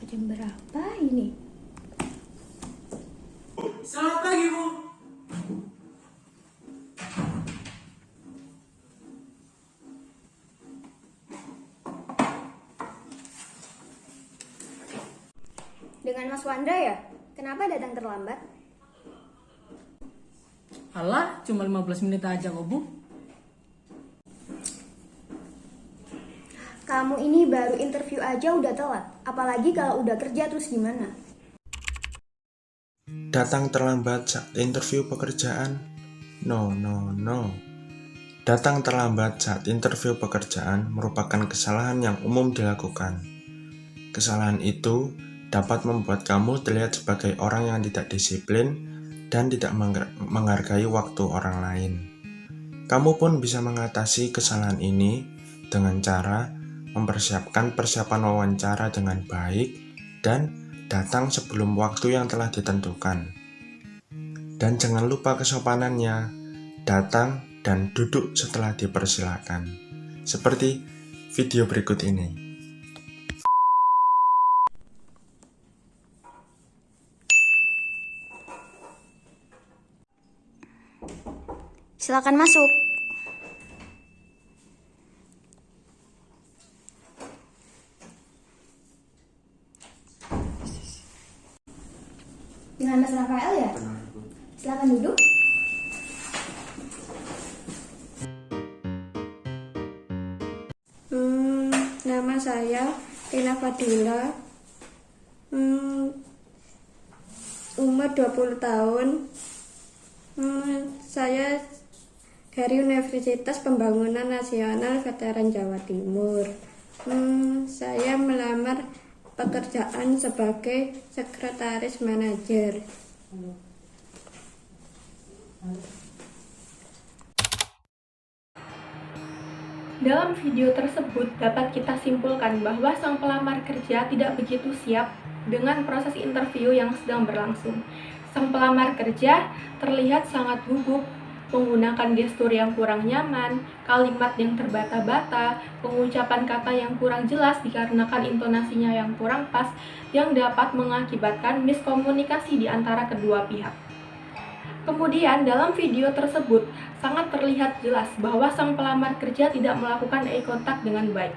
Jam berapa ini? Selamat pagi, Bu. Dengan Mas Wandra ya? Kenapa datang terlambat? Alah, cuma 15 menit aja kok, Bu. Kamu ini baru interview aja udah telat. Apalagi kalau udah kerja terus gimana? Datang terlambat saat interview pekerjaan? No. Datang terlambat saat interview pekerjaan merupakan kesalahan yang umum dilakukan. Kesalahan itu dapat membuat kamu terlihat sebagai orang yang tidak disiplin dan tidak menghargai waktu orang lain. Kamu pun bisa mengatasi kesalahan ini dengan cara mempersiapkan persiapan wawancara dengan baik dan datang sebelum waktu yang telah ditentukan. Dan jangan lupa kesopanannya, datang dan duduk setelah dipersilakan. Seperti video berikut ini. Silakan masuk. Dengan Mas Rafael ya? Silakan duduk. Nama saya Tina Fadila, umur 20 tahun. Saya dari Universitas Pembangunan Nasional Veteran Jawa Timur. Saya melamar pekerjaan sebagai sekretaris manajer. Dalam video tersebut dapat kita simpulkan bahwa sang pelamar kerja tidak begitu siap dengan proses interview yang sedang berlangsung. Sang pelamar kerja terlihat sangat gugup, menggunakan gestur yang kurang nyaman, kalimat yang terbata-bata, pengucapan kata yang kurang jelas dikarenakan intonasinya yang kurang pas, yang dapat mengakibatkan miskomunikasi di antara kedua pihak. Kemudian dalam video tersebut sangat terlihat jelas bahwa sang pelamar kerja tidak melakukan eye contact dengan baik.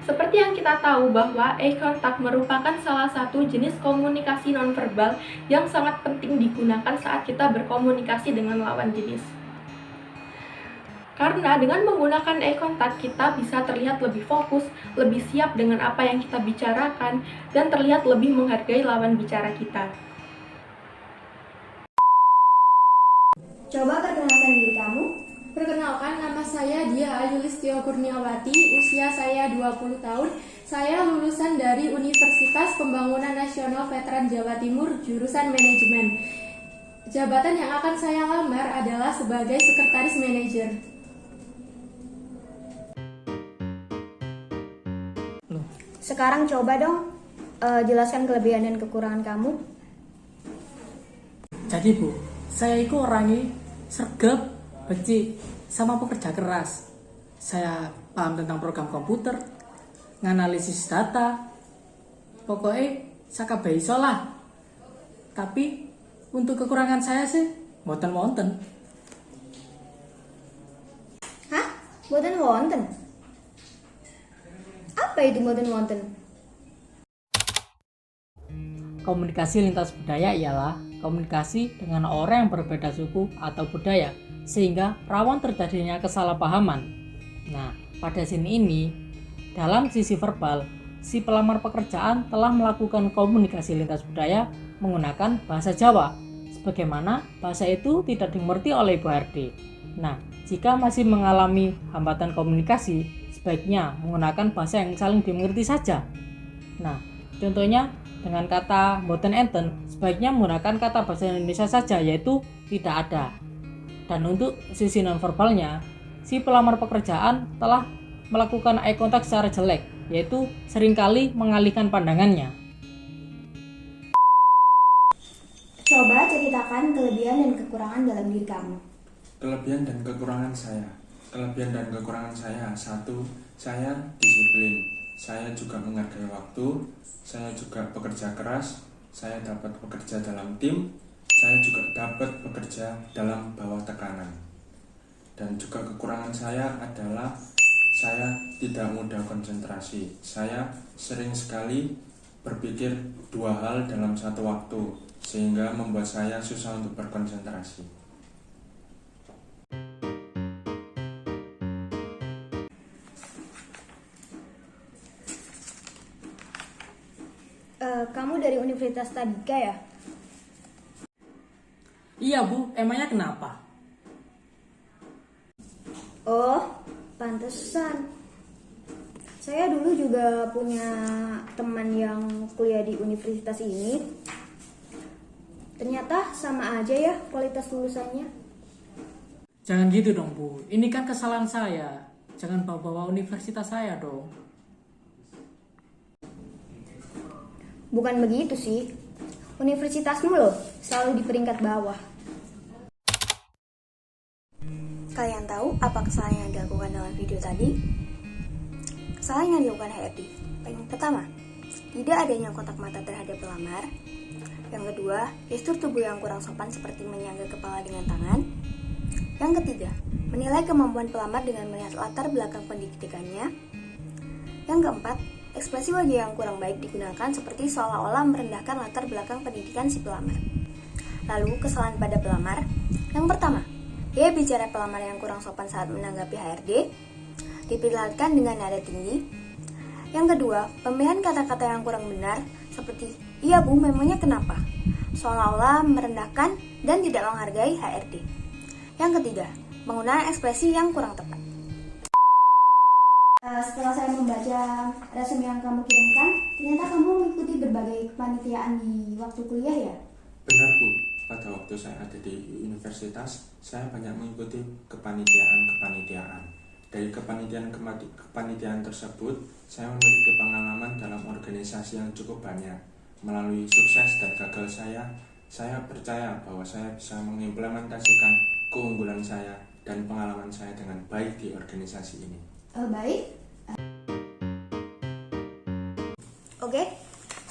Seperti yang kita tahu bahwa eye contact merupakan salah satu jenis komunikasi nonverbal yang sangat penting digunakan saat kita berkomunikasi dengan lawan jenis. Karena dengan menggunakan eye contact kita bisa terlihat lebih fokus, lebih siap dengan apa yang kita bicarakan, dan terlihat lebih menghargai lawan bicara kita. Coba perkenalkan diri kamu. Perkenalkan, nama saya Dia Ayu Listio Kurniawati, usia saya 20 tahun. Saya lulusan dari Universitas Pembangunan Nasional Veteran Jawa Timur, jurusan manajemen. Jabatan yang akan saya lamar adalah sebagai sekretaris manajer. Sekarang coba dong jelaskan kelebihan dan kekurangan kamu. Jadi, Bu, saya itu orangnya sergap, becik, sama pekerja keras. Saya paham tentang program komputer, nganalisis data. Pokoknya saya kabeh iso lah. Tapi untuk kekurangan saya sih wonten. Hah? Mboten wonten? Apa itu mboten wonten? Komunikasi lintas budaya ialah komunikasi dengan orang yang berbeda suku atau budaya, sehingga rawan terjadinya kesalahpahaman. Nah, pada sini ini, dalam sisi verbal, si pelamar pekerjaan telah melakukan komunikasi lintas budaya menggunakan bahasa Jawa, sebagaimana bahasa itu tidak dimengerti oleh Ibu RD. Nah, jika masih mengalami hambatan komunikasi, sebaiknya menggunakan bahasa yang saling dimengerti saja. Nah, contohnya dengan kata mboten enten, sebaiknya menggunakan kata bahasa Indonesia saja, yaitu tidak ada. Dan untuk sisi nonverbalnya, si pelamar pekerjaan telah melakukan eye contact secara jelek, yaitu seringkali mengalihkan pandangannya. Coba ceritakan kelebihan dan kekurangan dalam diri kamu. Kelebihan dan kekurangan saya. Kelebihan dan kekurangan saya. 1. Saya disiplin. saya juga menghargai waktu, saya juga bekerja keras, saya dapat bekerja dalam tim, saya juga dapat bekerja dalam bawah tekanan. Dan juga kekurangan saya adalah saya tidak mudah konsentrasi. Saya sering sekali berpikir dua hal dalam satu waktu, sehingga membuat saya susah untuk berkonsentrasi. Kamu dari Universitas Tadika ya? Iya Bu, emangnya kenapa? Oh, pantesan. Saya dulu juga punya teman yang kuliah di universitas ini. Ternyata sama aja ya kualitas lulusannya. Jangan gitu dong Bu, ini kan kesalahan saya. Jangan bawa-bawa universitas saya dong. Bukan begitu sih. Universitasmu loh selalu di peringkat bawah. Kalian tahu apa kesalahan yang dilakukan dalam video tadi? Kesalahan yang dilakukan HRD. Yang pertama, tidak adanya kontak mata terhadap pelamar. Yang kedua, gestur tubuh yang kurang sopan seperti menyangga kepala dengan tangan. Yang ketiga, menilai kemampuan pelamar dengan melihat latar belakang pendidikannya. Yang keempat, ekspresi wajah yang kurang baik digunakan seperti seolah-olah merendahkan latar belakang pendidikan si pelamar. Lalu, kesalahan pada pelamar. Yang pertama, dia bicara pelamar yang kurang sopan saat menanggapi HRD, diperlihatkan dengan nada tinggi. Yang kedua, pemilihan kata-kata yang kurang benar, seperti, "Iya Bu, memangnya kenapa?" seolah-olah merendahkan dan tidak menghargai HRD. Yang ketiga, penggunaan ekspresi yang kurang tepat. Setelah saya membaca resume yang kamu kirimkan, ternyata kamu mengikuti berbagai kepanitiaan di waktu kuliah ya? Benar Bu, pada waktu saya ada di universitas, saya banyak mengikuti kepanitiaan. Dari kepanitiaan tersebut, saya memiliki pengalaman dalam organisasi yang cukup banyak. Melalui sukses dan gagal saya percaya bahwa saya bisa mengimplementasikan keunggulan saya dan pengalaman saya dengan baik di organisasi ini. Baik. Oke,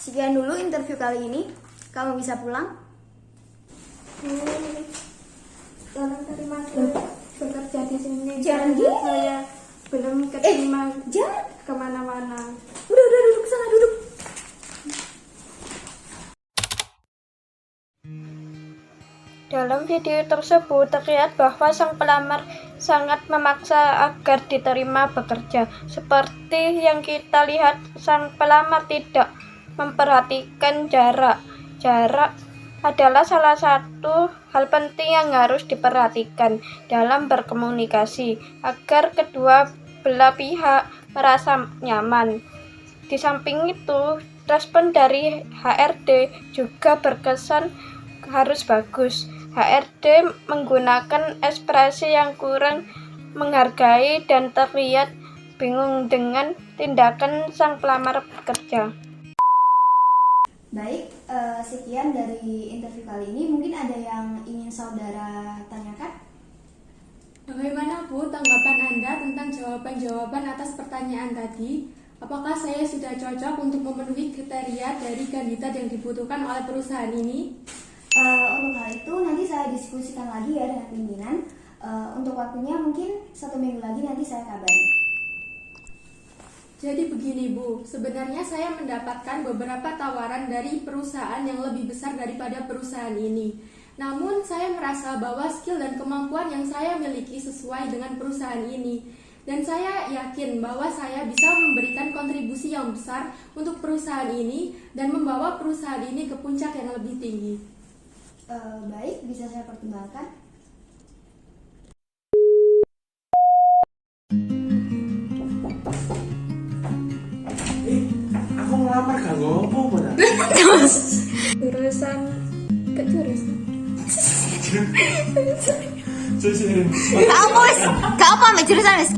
sekian dulu interview kali ini. Kamu bisa pulang. Tolong terima kasih bekerja di sini. Jangan karena gini. saya belum keterima Jangan. kemana-mana. Udah duduk sana, duduk. Dalam video tersebut terlihat bahwa sang pelamar sangat memaksa agar diterima bekerja. Seperti yang kita lihat, sang pelamar tidak memperhatikan jarak. Jarak adalah salah satu hal penting yang harus diperhatikan dalam berkomunikasi agar kedua belah pihak merasa nyaman. Di samping itu, respon dari HRD juga berkesan harus bagus. HRD menggunakan ekspresi yang kurang menghargai dan terlihat bingung dengan tindakan sang pelamar bekerja. Baik, sekian dari interview kali ini. Mungkin ada yang ingin saudara tanyakan? Bagaimana Bu tanggapan Anda tentang jawaban-jawaban atas pertanyaan tadi? Apakah saya sudah cocok untuk memenuhi kriteria dari kandidat yang dibutuhkan oleh perusahaan ini? Untuk hal itu nanti saya diskusikan lagi ya dengan pimpinan. Untuk waktunya mungkin 1 minggu lagi nanti saya kabari. Jadi begini Bu, sebenarnya saya mendapatkan beberapa tawaran dari perusahaan yang lebih besar daripada perusahaan ini. Namun saya merasa bahwa skill dan kemampuan yang saya miliki sesuai dengan perusahaan ini. Dan saya yakin bahwa saya bisa memberikan kontribusi yang besar untuk perusahaan ini dan membawa perusahaan ini ke puncak yang lebih tinggi. Baik, bisa saya pertimbangkan. Aku ngelamar gak ngopo pada. Jurusan ke jurusan. Gak apa ambek jurusan wis.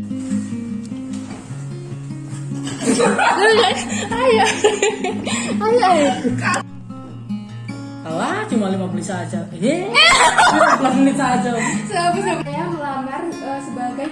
Alah, cuma 5 menit saja. 15 menit saja. Saya melamar sebagai